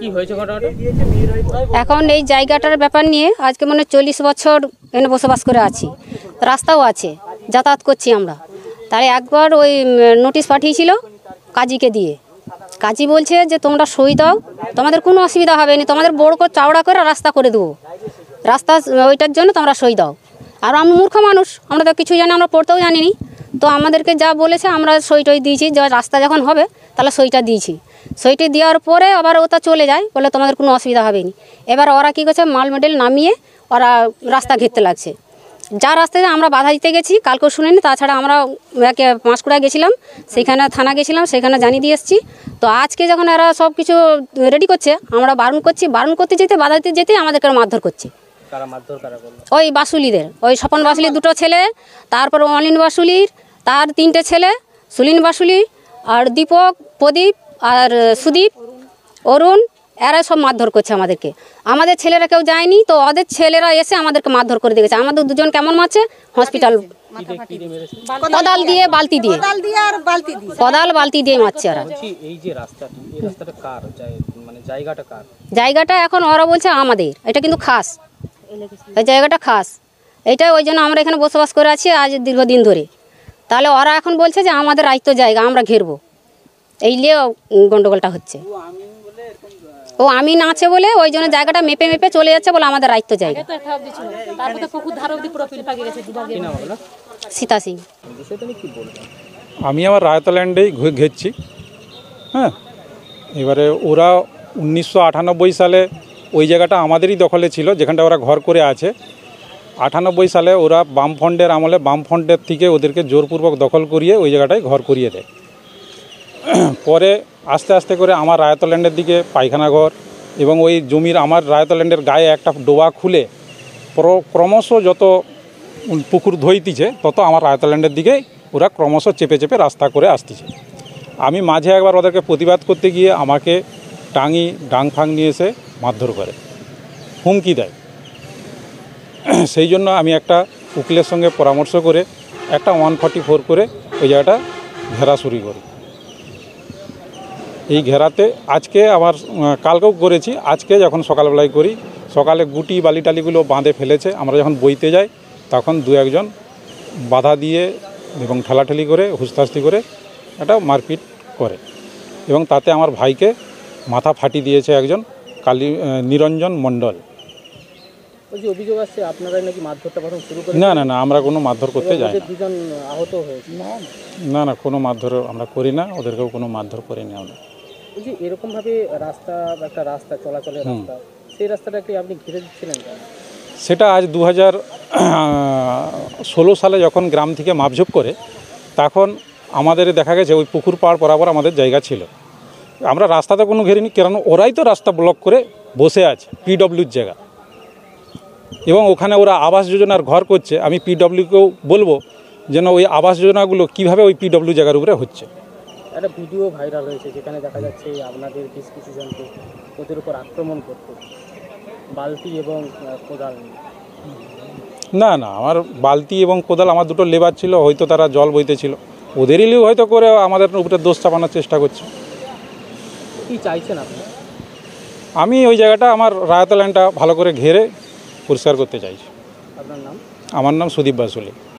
কি হয়েছে ঘটনাটা? এখন এই জায়গাটার ব্যাপার নিয়ে আজকে মনে 40 বছর এখানে বসবাস করে আছি, রাস্তাও আছে, যাতায়াত করছি আমরা। তাই একবার ওই নোটিশ পাঠিয়েছিল কাজীকে দিয়ে। কাজী বলছে যে তোমরা সই দাও, তোমাদের কোনো অসুবিধা হবে না, তোমাদের বড় করে চওড়া করে রাস্তা করে দেবো, রাস্তা ওইটার জন্য তোমরা সই দাও। আর আমি মূর্খ মানুষ, আমরা তো কিছু জানি, আমরা পড়তেও জানিনি। তো আমাদেরকে যা বলেছে আমরা সই টই দিয়েছি, যে রাস্তা যখন হবে তাহলে সইটা দিয়েছি। সইটি দেওয়ার পরে আবার ওটা চলে যায়, বলে তোমাদের কোনো অসুবিধা হবে না। এবার ওরা কী করছে, মাল মেডেল নামিয়ে ওরা রাস্তা ঘিরতে লাগছে। যা রাস্তায় আমরা বাধা দিতে গেছি কালকেও শুনিনি, তাছাড়া আমরা পাঁশকুড়া গেছিলাম, সেখানে থানা গেছিলাম, সেখানে জানিয়ে দিয়ে এসেছি। তো আজকে যখন এরা সব কিছু রেডি করছে, আমরা বারণ করছি, বারণ করতে যেতে বাধা দিতে যেতে আমাদেরকে মারধর করছে। ওই বাসুলিদের, ওই স্বপন বাসুলির দুটো ছেলে, তারপর অনিন বাসুলির তার 3টে ছেলে, সুলিন বাসুলি আর দীপক, প্রদীপ আর সুদীপ, অরুণ, এরা সব মারধর করছে আমাদেরকে। আমাদের ছেলেরা কেউ যায়নি, তো ওদের ছেলেরা এসে আমাদেরকে মারধর করে দিয়েছে। আমাদের দুজন কেমন মারছে, হসপিটাল কোদাল দিয়ে বালতি দিয়ে, কোদাল বালতি দিয়ে মারছে ওরা। এই যে রাস্তাটি, এই রাস্তাটা কার, মানে জায়গাটা কার? জায়গাটা এখন ওরা বলছে আমাদের, এটা কিন্তু খাস, এই জায়গাটা খাস, এইটা ওই জন্য আমরা এখানে বসবাস করে আছি আজ দীর্ঘদিন ধরে। তাহলে ওরা এখন বলছে যে আমাদের রাইত জায়গা, আমরা ঘেরবো, এই নিয়ে গন্ডগোলটা হচ্ছে। ও আমি নাচে বলে ওই জন্য জায়গাটা মেপে মেপে চলে যাচ্ছে, বলে আমাদের রাইত জায়গা। সীতা সিং। আমি আমার রায়তাল্যান্ডেই ঘেরছি। হ্যাঁ, এবারে ওরা 1998 সালে ওই জায়গাটা আমাদেরই দখলে ছিল, যেখানটা ওরা ঘর করে আছে। 98 সালে ওরা বামফ্রন্টের আমলে, বামফ্রন্টের থেকে ওদেরকে জোরপূর্বক দখল করিয়ে ওই জায়গাটায় ঘর করিয়ে দেয়। পরে আস্তে আস্তে করে আমার রায়তাল্যান্ডের দিকে পায়খানা ঘর এবং ওই জমির, আমার রায়তাল্যান্ডের গায়ে একটা ডোবা খুলে ক্রমশ যত পুকুর ধইতিছে, তত আমার রায়তাল্যান্ডের দিকে ওরা ক্রমশ চেপে চেপে রাস্তা করে আসতেছে। আমি মাঝে একবার ওদেরকে প্রতিবাদ করতে গিয়ে আমাকে টাঙি ডাং ফাং নিয়ে এসে মারধর করে, হুমকি দেয়। সেই জন্য আমি একটা উকিলের সঙ্গে পরামর্শ করে একটা 144 করে ওই জায়গাটা ঘেরা শুরু করি। এই ঘেরাতে আজকে আমার কালকেও করেছি, আজকে যখন সকালবেলায় করি, সকালে গুটি বালি টালিগুলো বাঁধে ফেলেছে। আমরা যখন বইতে যাই তখন 2-1 বাধা দিয়ে এবং ঠেলাঠেলি করে হুস্তাস্তি করে একটা মারপিট করে, এবং তাতে আমার ভাইকে মাথা ফাটি দিয়েছে একজন, নিরঞ্জন মণ্ডল। অভিযোগ আসছে আপনারাই নাকি মারধরটা প্রথম শুরু করেন? না না না, আমরা কোনো মারধর করতে যাই না। দুজন আহত হয়েছে? না না, কোনো মারধর আমরা করি না, ওদেরকেও কোনো মারধর করিনি আমরা। বলছি এরকমভাবে একটা রাস্তা চলাচলের রাস্তা, সেই রাস্তাটা কি আপনি ঘিরে দিচ্ছিলেন? সেটা আজ 2016 সালে যখন গ্রাম থেকে মাপঝোপ করে, তখন আমাদের দেখা গেছে ওই পুকুর পাড় বরাবর আমাদের জায়গা ছিল। আমরা রাস্তাতে কোনো ঘেরিনি, কারণ ওরাই তো রাস্তা ব্লক করে বসে আছে, পিডব্লিউর জায়গা, এবং ওখানে ওরা আবাস যোজনার ঘর করছে। আমি পিডব্লিউকেও বলবো যেন ওই আবাস যোজনাগুলো কীভাবে ওই পিডব্লিউ জায়গার উপরে হচ্ছে। একটা ভিডিও ভাইরাল হয়েছে যেখানে দেখা যাচ্ছে আপনাদের কিছু জনকে ওদের উপর আক্রমণ করতে, বালতি এবং কোদাল। না না, আমার বালতি এবং কোদাল, আমার দুটো লেবার ছিল, হয়তো তারা জল বইতেছিল, ওদেরই লিও হয়তো করে আমাদের উপরে দোষ চাপানোর চেষ্টা করছে। কী চাইছেন আপনি? আমি ওই জায়গাটা, আমার রায়তাল্যান্ডটা ভালো করে ঘেরে পরিষ্কার করতে চাইছি। আপনার নাম? আমার নাম সুদীপ বাসুলি।